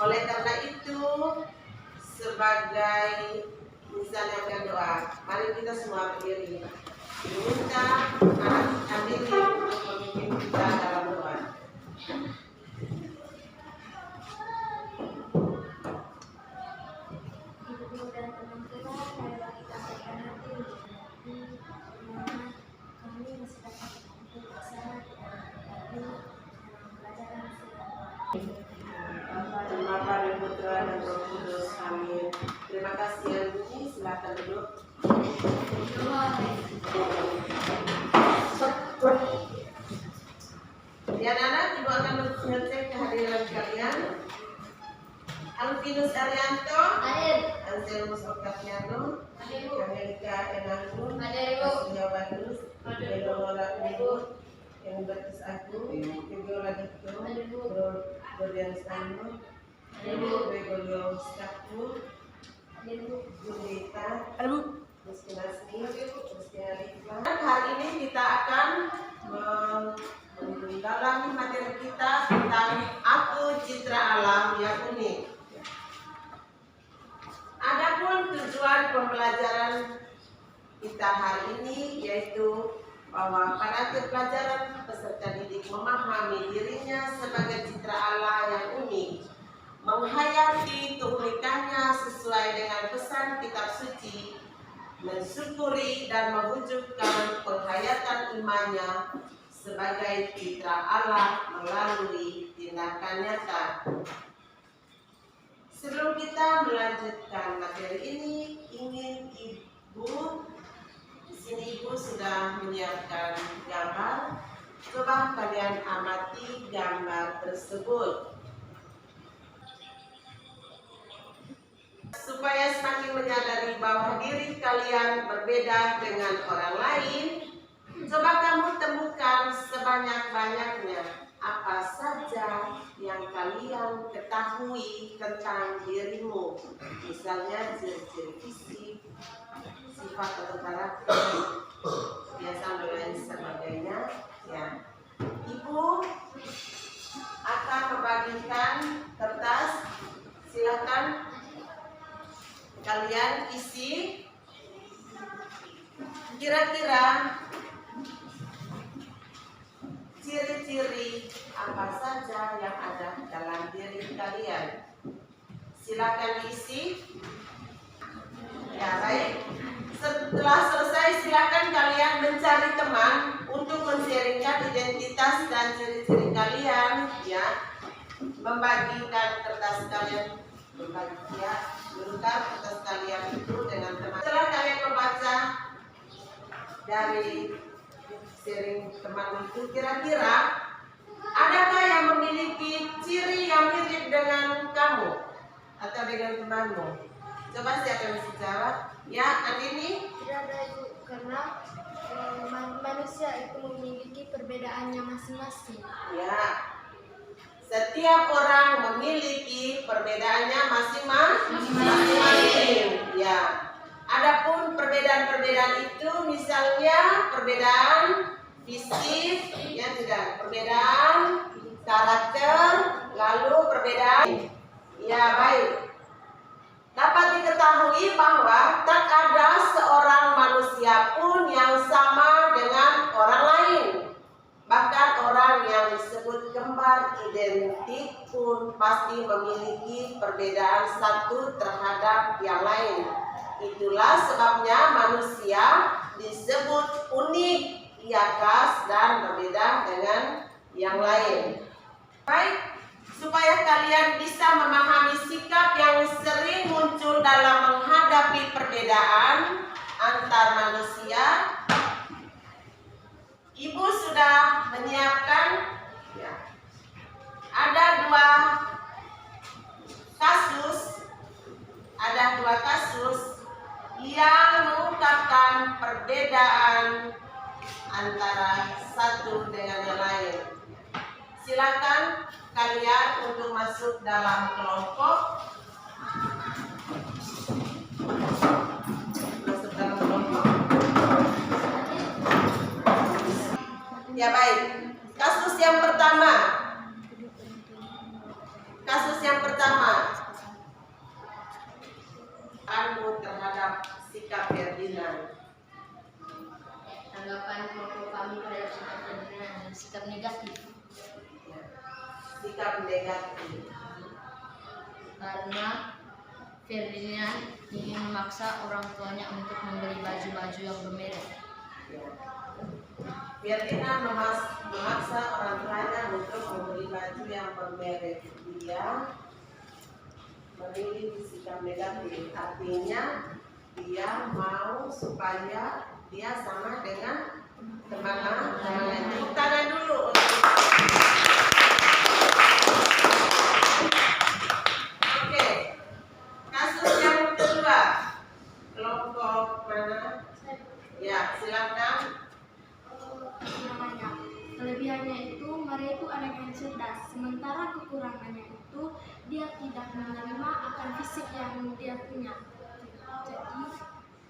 Oleh karena itu, sebagai misalnya berdoa, mari kita semua berdiri. Minta anak diri untuk memimpin kita dalam doa. Bapa dan Putra dan Roh Kudus, amin. Terima kasih yang Bumi, silakan duduk. Ya anak, Ibu akan mengecek kehadiran kalian. Alvinus Arianto, Anselmus Octaviano, Amerika Enanggun, Surya Badus, Elola Ibu, yang Baptis Agung, Fibiola Dito, Dorian Stano, Gregorio Staku, Julita, Muskinasni, Muskinalifah. Hari ini kita akan mendalami materi kita tentang Aku Citra Alam yang Unik. Adapun tujuan pembelajaran kita hari ini yaitu bahwa pada akhir pelajaran peserta didik memahami dirinya sebagai citra Allah yang unik, menghayati keunikannya sesuai dengan pesan kitab suci, mensyukuri dan mewujudkan penghayatan imannya sebagai citra Allah melalui tindakan nyata. Sebelum kita melanjutkan materi ini, ingin Ibu, di sini Ibu sudah menyiapkan gambar. Coba kalian amati gambar tersebut. Supaya semakin menyadari bahwa diri kalian berbeda dengan orang lain, coba kamu temukan sebanyak-banyaknya apa saja yang kalian ketahui tentang dirimu. Misalnya ciri-ciri fisik, sifat atau karakter, kebiasaan dan lain sebagainya. Ya, Ibu akan membagikan kertas. Silakan kalian isi kira-kira ciri-ciri apa saja yang ada dalam diri kalian. Silakan diisi. Ya, baik. Setelah selesai, silakan kalian mencari teman untuk men-sharingkan identitas dan ciri-ciri kalian, ya. Membagikan kertas kalian, berlengkap kertas kalian itu dengan teman. Setelah kalian membaca dari sharing teman itu, kira-kira adakah yang memiliki ciri yang mirip dengan kamu atau dengan temanmu? Coba siapa yang bisa jawab? Ya, Andini? Tidak ada, Ibu, karena manusia itu memiliki perbedaannya masing-masing. Ya, setiap orang memiliki perbedaannya masing-masing. Ya, adapun perbedaan-perbedaan itu misalnya perbedaan fisik, ya tidak, perbedaan karakter, lalu perbedaan. Ya, baik. Dapat diketahui bahwa tak ada seorang manusia pun yang sama dengan orang lain. Bahkan orang yang disebut kembar identik pun pasti memiliki perbedaan satu terhadap yang lain. Itulah sebabnya manusia disebut unik, ia khas dan berbeda dengan yang lain. Baik. Supaya kalian bisa memahami sikap yang sering muncul dalam menghadapi perbedaan antar manusia, Ibu sudah menyiapkan, ya, ada dua kasus yang mengungkapkan perbedaan antara satu dengan yang lain. Silakan kalian untuk masuk dalam kelompok. Ya, baik. Kasus yang pertama. Kasus yang pertama, Anu terhadap sikap Ferdinand. Tanggapan kelompok kami terhadap sikap Ferdinand adalah sikap negatif. Ya, sikap negatif. Karena Ferdinand ingin memaksa orang tuanya untuk membeli baju-baju yang bermerek. Ya. Ferdinand memaksa orang tuanya untuk membeli baju yang bermerek. Dia memilih sikap negatif, artinya dia mau supaya dia sama dengan teman-temannya. Tepuk tangan dulu. Oke, kasus yang kedua, kelompok mana? Ya, silakan. Namanya. Kelebihannya itu Maria itu anak yang cerdas, sementara kekurangannya itu dia tidak menerima akan fisik yang dia punya. Jadi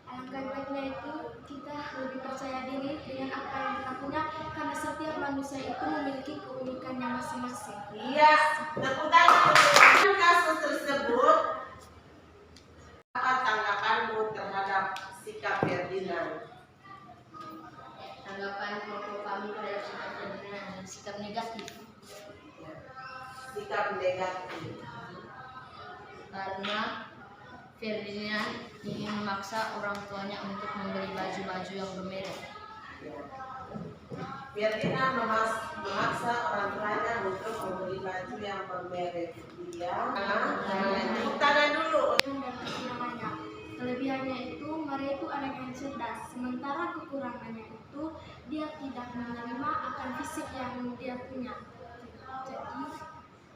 alangkah baiknya itu kita lebih percaya diri dengan apa yang kita punya, karena setiap manusia itu memiliki keunikannya masing-masing. Iya, tepuk tangan. Kasus tersebut, apa tanggapanmu terhadap sikap Ferdinand? Tanggapan kelompok kami terhadap sikap Ferdinand adalah sikap negatif. Ya, sikap negatif. Karena Ferdinand ingin memaksa orang tuanya untuk membeli baju-baju yang bermerek. Ya. Ferdinand memaksa orang tuanya untuk membeli baju yang bermerek. Dia, tepuk tangan dulu. Dan kekurangannya. Kelebihannya itu Maria itu anak yang cerdas, sementara kekurangannya itu dia tidak menerima akan fisik yang dia punya. Jadi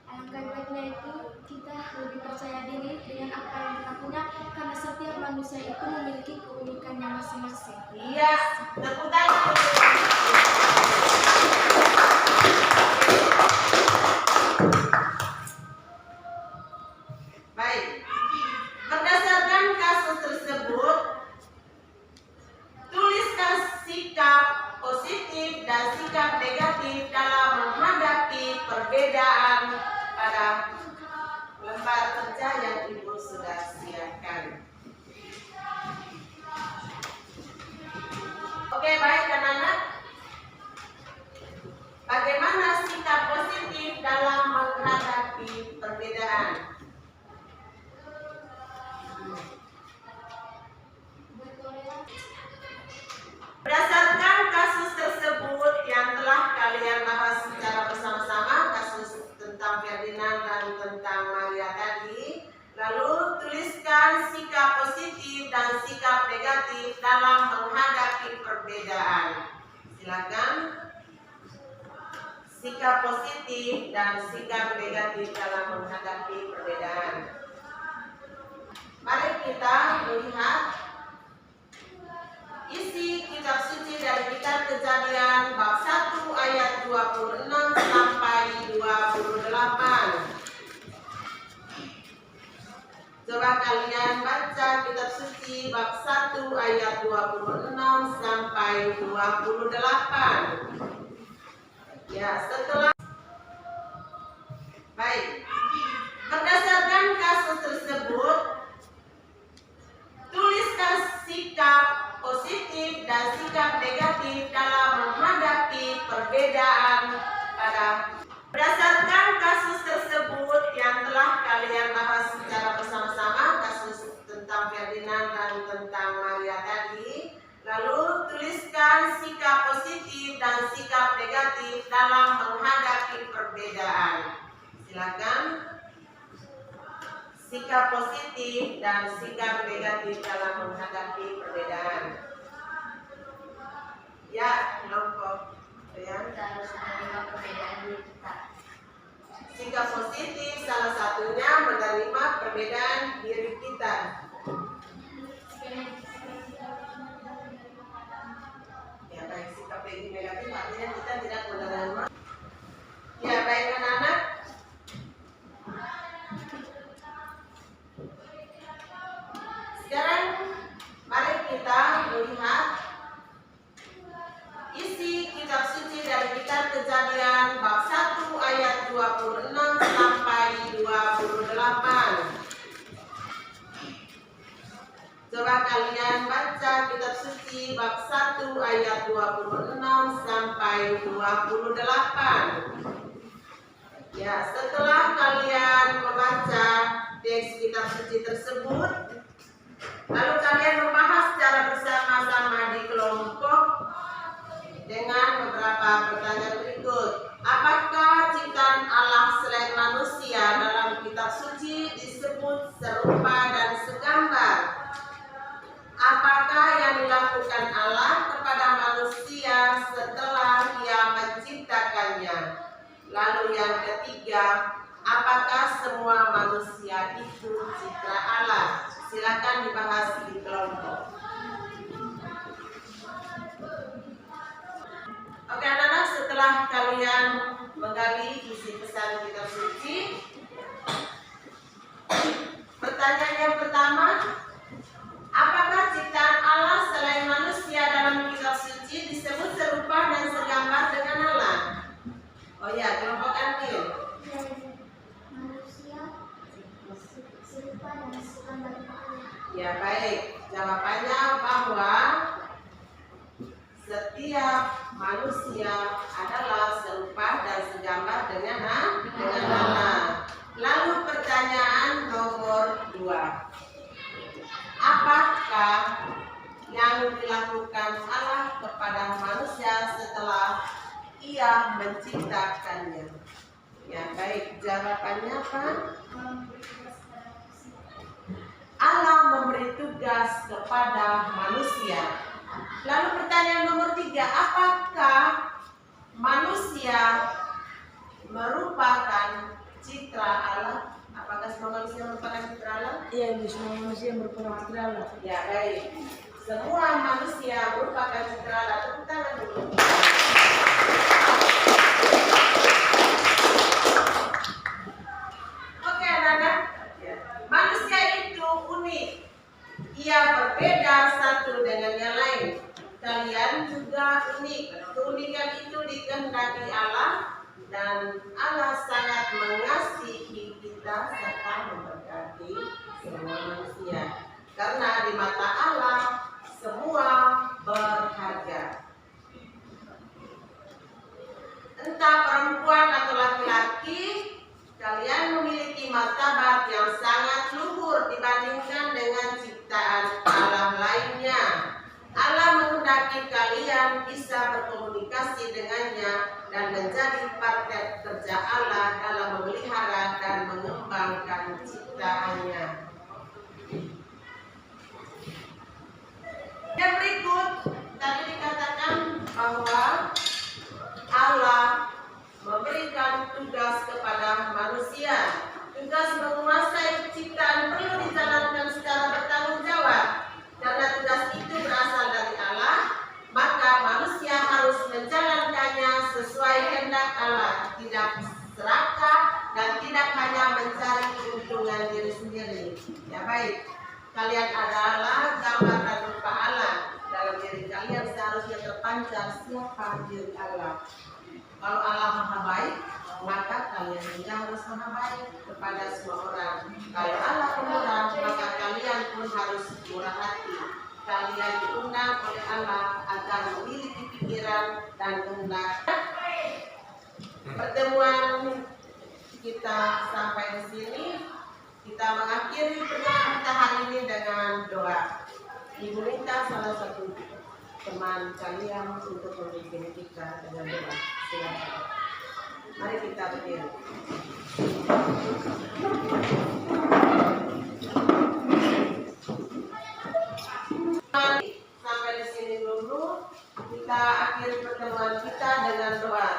alangkah baiknya itu kita lebih percaya diri dengan apa yang kita punya, karena setiap manusia itu memiliki keunikannya masing-masing. Iya, tepuk tangan. Baik, berdasarkan kasus tersebut, tuliskan sikap positif dan sikap negatif dalam menghadapi perbedaan pada lembar kerja yang Ibu sudah siapkan. Oke, baik anak-anak. Bagaimana sikap positif dalam menghadapi perbedaan? Berdasarkan kasus tersebut yang telah kalian bahas secara bersama-sama, kasus tentang Ferdinand dan tentang Maria tadi, lalu tuliskan sikap positif dan sikap negatif dalam menghadapi perbedaan. Silakan. Sikap positif dan sikap negatif dalam menghadapi perbedaan. Mari kita melihat isi kitab suci dari kitab Kejadian bab 1 ayat 26 sampai 28. Coba kalian baca kitab suci bab 1 ayat 26 sampai 28. Ya, setelah baik. Berdasarkan kasus tersebut, tuliskan sikap positif dan sikap negatif dalam menghadapi perbedaan pada berdasarkan kasus tersebut yang telah kalian bahas secara bersama-sama, kasus tentang Ferdinand dan tentang Maria tadi, lalu tuliskan sikap positif dan sikap negatif dalam menghadapi perbedaan. Silakan. Sikap positif dan sikap negatif dalam menghadapi perbedaan. Ya, kelompok Kita harus menerima perbedaan diri kita. sikap positif salah satunya menerima perbedaan diri kita. Ya, baik, sikap negatif artinya kita tidak menerima. Ya, baik anak-anak. Sekarang mari kita melihat isi kitab suci dari kitab Kejadian bab 1 ayat 26 sampai 28. kalian baca kitab suci bab 1 ayat 26 sampai 28. Ya, setelah kalian membaca teks kitab suci tersebut, lalu kalian membahas secara bersama-sama di kelompok dengan beberapa pertanyaan berikut. Apakah ciptaan Allah selain manusia dalam kitab suci disebut serupa dan segambar? Apakah yang dilakukan Allah kepada manusia setelah Ia menciptakannya? Lalu yang ketiga, apakah semua manusia itu cipta Allah? Silakan dibahas di kelompok. Oke anak-anak, setelah kalian menggali isi pesan kitab suci, pertanyaan yang pertama, apakah ciptaan Allah selain manusia dalam kitab suci disebut serupa dan segambar dengan Allah? Oh ya, kelompok Antin. Manusia serupa dan segambar dengan Allah. Ya baik, jawabannya bahwa setiap manusia adalah serupa dan segambar dengan Allah. Lalu pertanyaan nomor 2. Apakah yang dilakukan Allah kepada manusia setelah Ia menciptakannya? Ya baik, jawabannya apa? Allah memberi tugas kepada manusia. Lalu pertanyaan nomor 3, apakah manusia merupakan citra Allah? Apakah semua manusia merupakan citra Allah? Iya, Ibu, semua manusia merupakan citra Allah. Ya baik, semua manusia merupakan citra Allah. Tepuk tangan dulu. Oke anak-anak, manusia itu unik. Ia berbeda satu dengan yang lain. Kalian juga unik. Keunikan itu dikehendaki Allah, dan Allah sangat mengasihi kita serta memberkati semua manusia. Karena di mata Allah semua berharga. Entah perempuan atau laki-laki, kalian memiliki martabat yang sangat luhur dibandingkan dengan ciptaan Allah lainnya. Allah menghendaki kalian bisa berkomunikasi dengannya dan menjadi partner kerja Allah dalam memelihara dan mengembangkan ciptaannya. Dan berikut tadi dikatakan bahwa Allah memberikan tugas kepada manusia. Tugas menguasai ciptaan perlu dijalankan secara bertanggung jawab. Karena tugas itu berasal dari Allah, maka manusia harus menjalankannya sesuai kehendak Allah, tidak serakah dan tidak hanya mencari keuntungan diri sendiri. Ya baik, kalian adalah gambar dan rupa Allah. Dalam diri kalian seharusnya terpancar siapa diri Allah. Kalau Allah Maha Baik, maka kalian juga harus maha baik kepada semua orang. Kalau Allah pemurah, maka kalian pun harus murah hati. Kalian diundang oleh Allah agar memiliki pikiran dan kehendak. Pertemuan kita sampai di sini. Kita mengakhiri pertemuan kita hari ini dengan doa. Ibu minta salah satu teman kalian untuk memimpin kita dengan doa. Silakan. Mari kita berdiri. Sampai di sini dulu. Kita akhiri pertemuan kita dengan doa.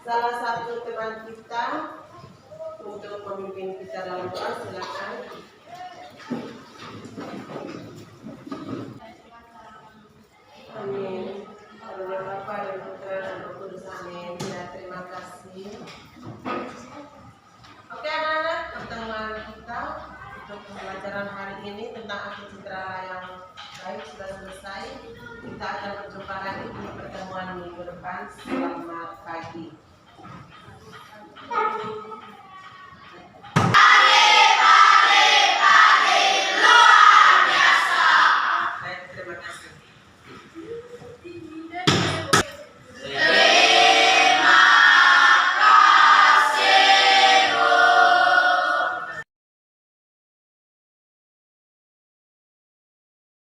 Salah satu teman kita untuk memimpin kita dalam doa, silakan. Amin. Oleh Bapa dan Putra dan Roh Kudus. Amin. Ya, terima kasih. Oke anak-anak, pertemuan kita untuk pembelajaran hari ini tentang arti citra yang baik sudah selesai. Kita akan berjumpa lagi di pertemuan minggu depan. Selamat pagi. kasih.